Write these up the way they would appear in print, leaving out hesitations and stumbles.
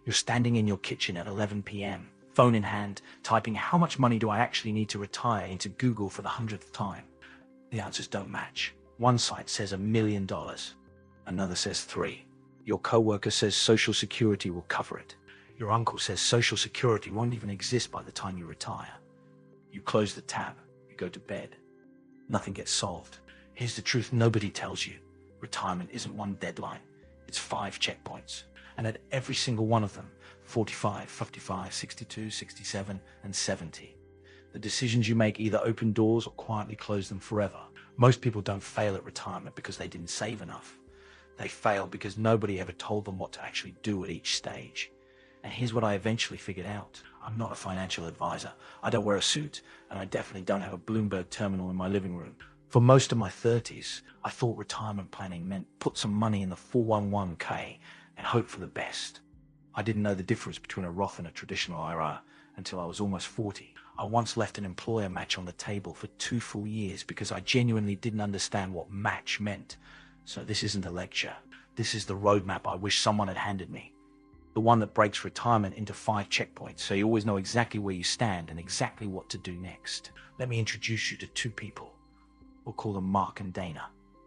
You're standing in your kitchen at 11 p.m., phone in hand, typing how much money do I actually need to retire into Google for the 100th time. The answers don't match. One site says $1 million. Another says 3. Your coworker says Social Security will cover it. Your uncle says Social Security won't even exist by the time you retire. You close the tab. You go to bed. Nothing gets solved. Here's the truth nobody tells you. Retirement isn't one deadline. It's 5 checkpoints. And at every single one of them, 45, 55, 62, 67, and 70. The decisions you make either open doors or quietly close them forever. Most people don't fail at retirement because they didn't save enough. They fail because nobody ever told them what to actually do at each stage. And here's what I eventually figured out. I'm not a financial advisor. I don't wear a suit, and I definitely don't have a Bloomberg terminal in my living room. For most of my 30s, I thought retirement planning meant put some money in the 401k and hope for the best. I didn't know the difference between a Roth and a traditional IRA until I was almost 40. I once left an employer match on the table for 2 full years because I genuinely didn't understand what match meant. So this isn't a lecture. This is the roadmap I wish someone had handed me. The one that breaks retirement into 5 checkpoints so you always know exactly where you stand and exactly what to do next. Let me introduce you to 2 people. We'll call them Mark and Dana.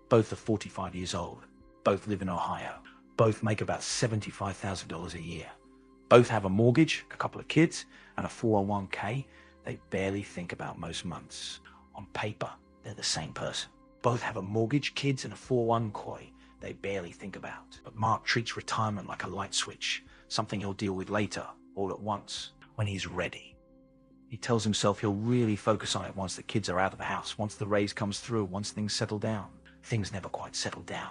Both are 45 years old. Both live in Ohio. Both make about $75,000 a year. Both have a mortgage, a couple of kids, and a 401k they barely think about most months. On paper, they're the same person. Both have a mortgage, kids, and a 401k they barely think about. But Mark treats retirement like a light switch, something he'll deal with later, all at once, when he's ready. He tells himself he'll really focus on it once the kids are out of the house, once the raise comes through, once things settle down. Things never quite settle down.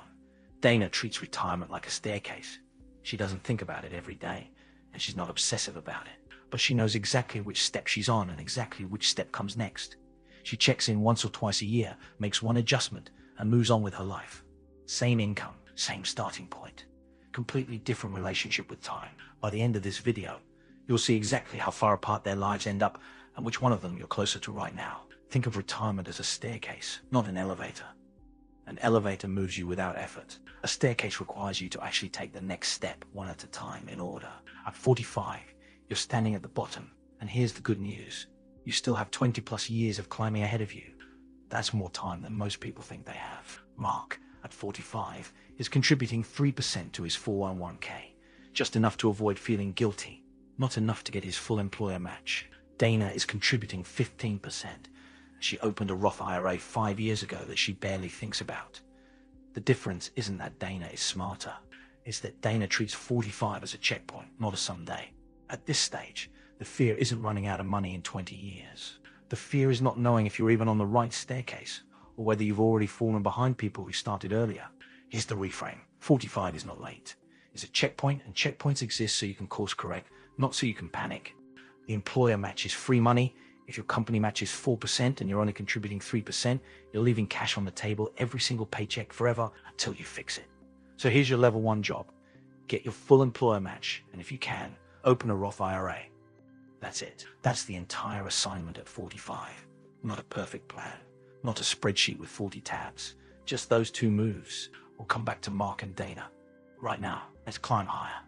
Dana treats retirement like a staircase. She doesn't think about it every day, and she's not obsessive about it. But she knows exactly which step she's on and exactly which step comes next. She checks in once or twice a year, makes one adjustment, and moves on with her life. Same income, same starting point. Completely different relationship with time. By the end of this video, you'll see exactly how far apart their lives end up and which one of them you're closer to right now. Think of retirement as a staircase, not an elevator. An elevator moves you without effort. A staircase requires you to actually take the next step one at a time in order. At 45, you're standing at the bottom, and here's the good news. You still have 20 plus years of climbing ahead of you. That's more time than most people think they have. Mark, at 45, is contributing 3% to his 401k, just enough to avoid feeling guilty, not enough to get his full employer match. Dana is contributing 15%. She opened a Roth IRA 5 years ago that she barely thinks about. The difference isn't that Dana is smarter. It's that Dana treats 45 as a checkpoint, not a someday. At this stage, the fear isn't running out of money in 20 years. The fear is not knowing if you're even on the right staircase or whether you've already fallen behind people who started earlier. Here's the reframe. 45 is not late. It's a checkpoint, and checkpoints exist so you can course correct, not so you can panic. The employer match is free money. If your company matches 4% and you're only contributing 3%, you're leaving cash on the table every single paycheck forever until you fix it. So here's your level 1 job. Get your full employer match, and if you can, open a Roth IRA. That's it. That's the entire assignment at 45. Not a perfect plan. Not a spreadsheet with 40 tabs. Just those 2 moves. We'll come back to Mark and Dana. Right now, let's climb higher.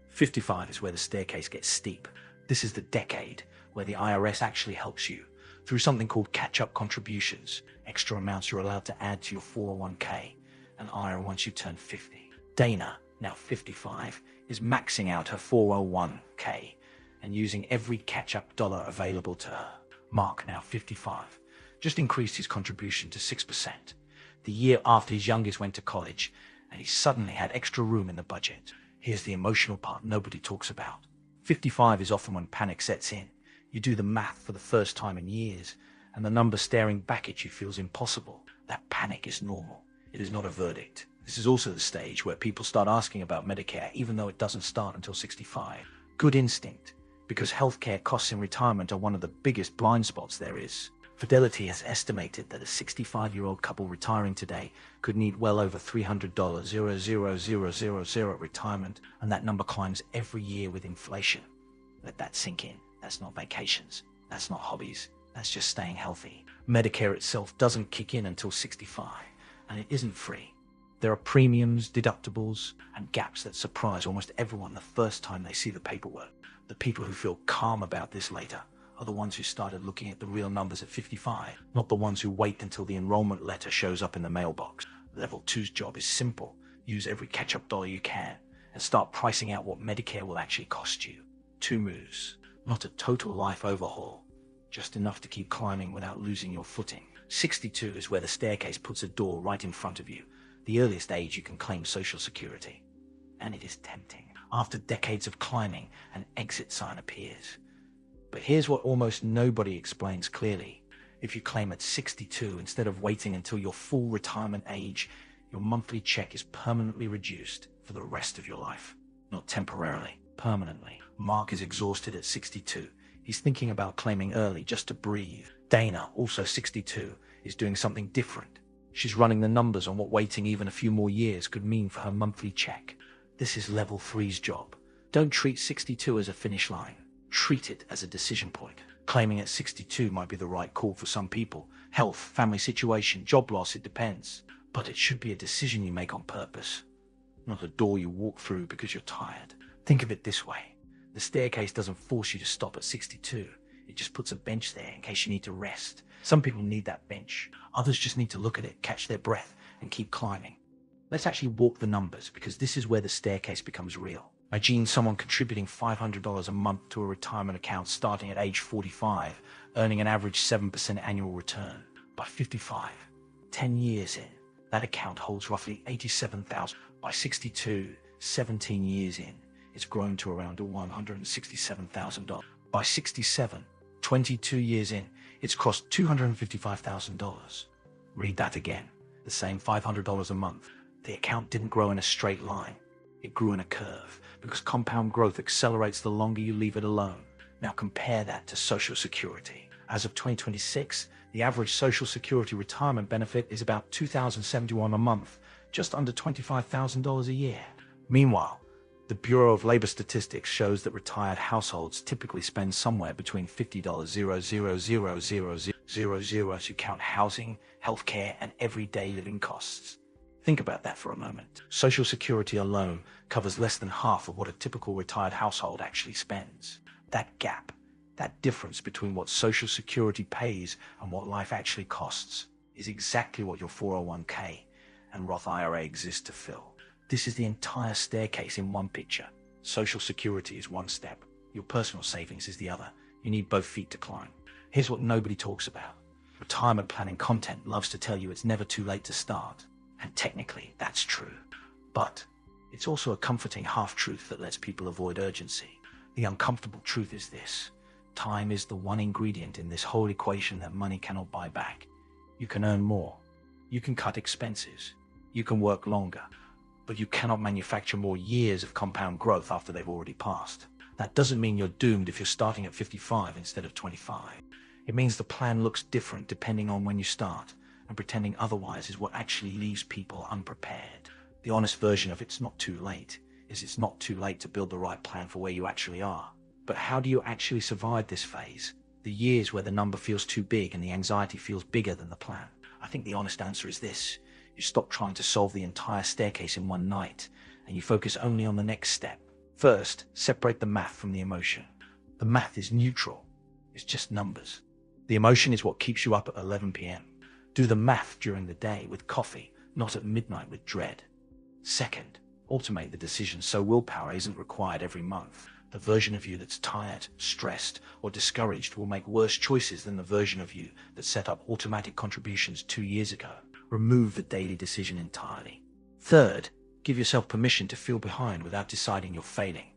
55 is where the staircase gets steep. This is the decade where the IRS actually helps you through something called catch-up contributions, extra amounts you're allowed to add to your 401k and IRA once you turn 50. Dana, now 55, is maxing out her 401k and using every catch-up dollar available to her. Mark, now 55, just increased his contribution to 6%, the year after his youngest went to college, and he suddenly had extra room in the budget. Here's the emotional part nobody talks about. 55 is often when panic sets in. You do the math for the first time in years, and the number staring back at you feels impossible. That panic is normal. It is not a verdict. This is also the stage where people start asking about Medicare, even though it doesn't start until 65. Good instinct, because healthcare costs in retirement are one of the biggest blind spots there is. Fidelity has estimated that a 65-year-old couple retiring today could need well over $300 00000 at retirement, and that number climbs every year with inflation. Let that sink in. That's not vacations. That's not hobbies. That's just staying healthy. Medicare itself doesn't kick in until 65, and it isn't free. There are premiums, deductibles, and gaps that surprise almost everyone the first time they see the paperwork. The people who feel calm about this later are the ones who started looking at the real numbers at 55, not the ones who wait until the enrollment letter shows up in the mailbox. Level 2's job is simple. Use every catch-up dollar you can and start pricing out what Medicare will actually cost you. 2 moves, not a total life overhaul, just enough to keep climbing without losing your footing. 62 is where the staircase puts a door right in front of you, the earliest age you can claim Social Security. And it is tempting. After decades of climbing, an exit sign appears. But here's what almost nobody explains clearly. If you claim at 62 instead of waiting until your full retirement age, your monthly check is permanently reduced for the rest of your life. Not temporarily, permanently. Mark is exhausted at 62. He's thinking about claiming early just to breathe. Dana, also 62, is doing something different. She's running the numbers on what waiting even a few more years could mean for her monthly check. This is level 3's job. Don't treat 62 as a finish line. Treat it as a decision point. Claiming at 62 might be the right call for some people. Health, family situation, job loss, it depends. But it should be a decision you make on purpose, not a door you walk through because you're tired. Think of it this way. The staircase doesn't force you to stop at 62. It just puts a bench there in case you need to rest. Some people need that bench. Others just need to look at it, catch their breath, and keep climbing. Let's actually walk the numbers, because this is where the staircase becomes real. Imagine someone contributing $500 a month to a retirement account starting at age 45, earning an average 7% annual return. By 55, 10 years in, that account holds roughly $87,000. By 62, 17 years in, it's grown to around $167,000. By 67, 22 years in, it's crossed $255,000. Read that again. The same $500 a month. The account didn't grow in a straight line. It grew in a curve, because compound growth accelerates the longer you leave it alone. Now compare that to Social Security. As of 2026, the average Social Security retirement benefit is about $2,071 a month, just under $25,000 a year. Meanwhile, the Bureau of Labor Statistics shows that retired households typically spend somewhere between $50,000 as you count housing, healthcare, and everyday living costs. Think about that for a moment. Social Security alone covers less than half of what a typical retired household actually spends. That gap, that difference between what Social Security pays and what life actually costs, is exactly what your 401k and Roth IRA exist to fill. This is the entire staircase in one picture. Social Security is one step. Your personal savings is the other. You need both feet to climb. Here's what nobody talks about. Retirement planning content loves to tell you it's never too late to start. And technically, that's true. But it's also a comforting half-truth that lets people avoid urgency. The uncomfortable truth is this. Time is the one ingredient in this whole equation that money cannot buy back. You can earn more. You can cut expenses. You can work longer. But you cannot manufacture more years of compound growth after they've already passed. That doesn't mean you're doomed if you're starting at 55 instead of 25. It means the plan looks different depending on when you start, and pretending otherwise is what actually leaves people unprepared. The honest version of it's not too late is it's not too late to build the right plan for where you actually are. But how do you actually survive this phase? The years where the number feels too big and the anxiety feels bigger than the plan? I think the honest answer is this. You stop trying to solve the entire staircase in one night, and you focus only on the next step. First, separate the math from the emotion. The math is neutral. It's just numbers. The emotion is what keeps you up at 11 p.m. Do the math during the day with coffee, not at midnight with dread. Second, automate the decision so willpower isn't required every month. The version of you that's tired, stressed, or discouraged will make worse choices than the version of you that set up automatic contributions 2 years ago. Remove the daily decision entirely. Third, give yourself permission to feel behind without deciding you're failing.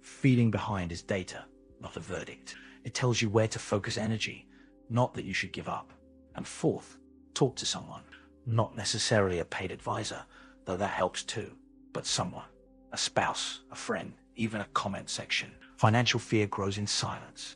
Feeling behind is data, not a verdict. It tells you where to focus energy, not that you should give up. And fourth, talk to someone. Not necessarily a paid advisor, though that helps too, but someone. A spouse, a friend, even a comment section. Financial fear grows in silence.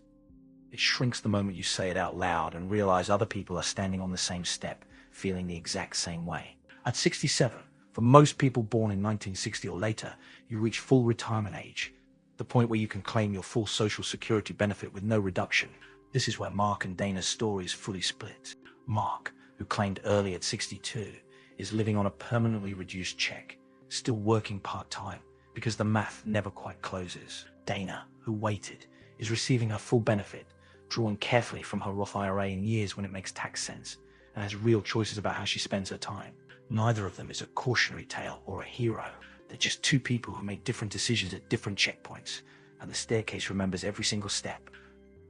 It shrinks the moment you say it out loud and realize other people are standing on the same step, feeling the exact same way. At 67, for most people born in 1960 or later, you reach full retirement age, the point where you can claim your full Social Security benefit with no reduction. This is where Mark and Dana's story is fully split. Mark, who claimed early at 62, is living on a permanently reduced check, still working part-time, because the math never quite closes. Dana, who waited, is receiving her full benefit, drawn carefully from her Roth IRA in years when it makes tax sense, and has real choices about how she spends her time. Neither of them is a cautionary tale or a hero. They're just two people who made different decisions at different checkpoints, and the staircase remembers every single step.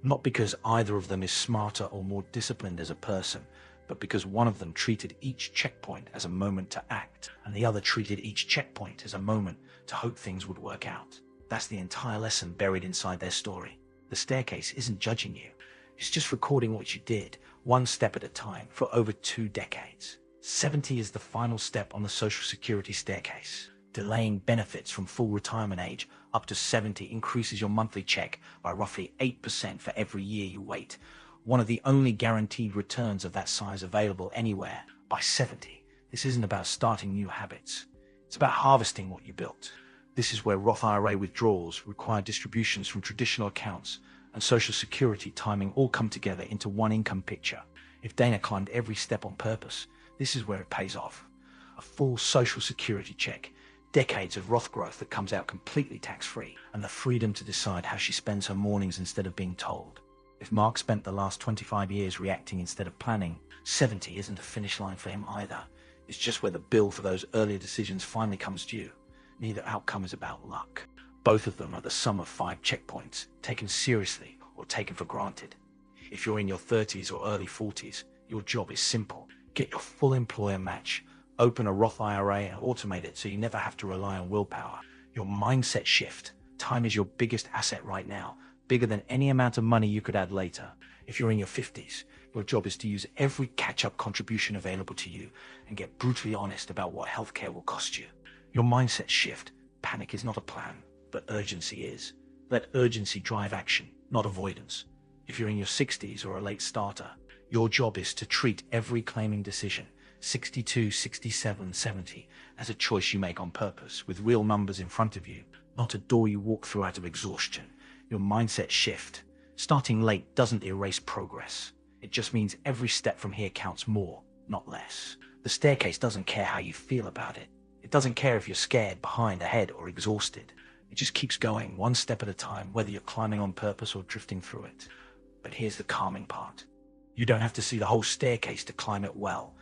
Not because either of them is smarter or more disciplined as a person, but because one of them treated each checkpoint as a moment to act, and the other treated each checkpoint as a moment to hope things would work out. That's the entire lesson buried inside their story. The staircase isn't judging you. It's just recording what you did, one step at a time, for over 2 decades. 70 is the final step on the Social Security staircase. Delaying benefits from full retirement age up to 70 increases your monthly check by roughly 8% for every year you wait. One of the only guaranteed returns of that size available anywhere. By 70, this isn't about starting new habits. It's about harvesting what you built. This is where Roth IRA withdrawals, required distributions from traditional accounts, and Social Security timing all come together into one income picture. If Dana climbed every step on purpose, this is where it pays off. A full Social Security check, decades of Roth growth that comes out completely tax-free, and the freedom to decide how she spends her mornings instead of being told. If Mark spent the last 25 years reacting instead of planning, 70 isn't a finish line for him either. It's just where the bill for those earlier decisions finally comes due. Neither outcome is about luck. Both of them are the sum of 5 checkpoints, taken seriously or taken for granted. If you're in your 30s or early 40s, your job is simple. Get your full employer match, open a Roth IRA and automate it so you never have to rely on willpower. Your mindset shift. Time is your biggest asset right now, bigger than any amount of money you could add later. If you're in your 50s, your job is to use every catch-up contribution available to you and get brutally honest about what healthcare will cost you. Your mindset shift. Panic is not a plan, but urgency is. Let urgency drive action, not avoidance. If you're in your 60s or a late starter, your job is to treat every claiming decision, 62, 67, 70, as a choice you make on purpose, with real numbers in front of you, not a door you walk through out of exhaustion. Your mindset shift. Starting late doesn't erase progress. It just means every step from here counts more, not less. The staircase doesn't care how you feel about it. It doesn't care if you're scared, behind, ahead, or exhausted. It just keeps going, one step at a time, whether you're climbing on purpose or drifting through it. But here's the calming part. You don't have to see the whole staircase to climb it well.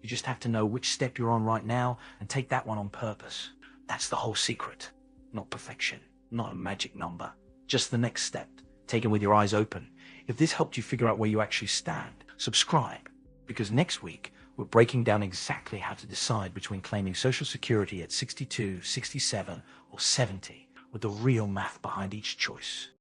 You just have to know which step you're on right now and take that one on purpose. That's the whole secret. Not perfection, not a magic number. Just the next step, taken with your eyes open. If this helped you figure out where you actually stand, subscribe. Because next week, we're breaking down exactly how to decide between claiming Social Security at 62, 67, or 70, with the real math behind each choice.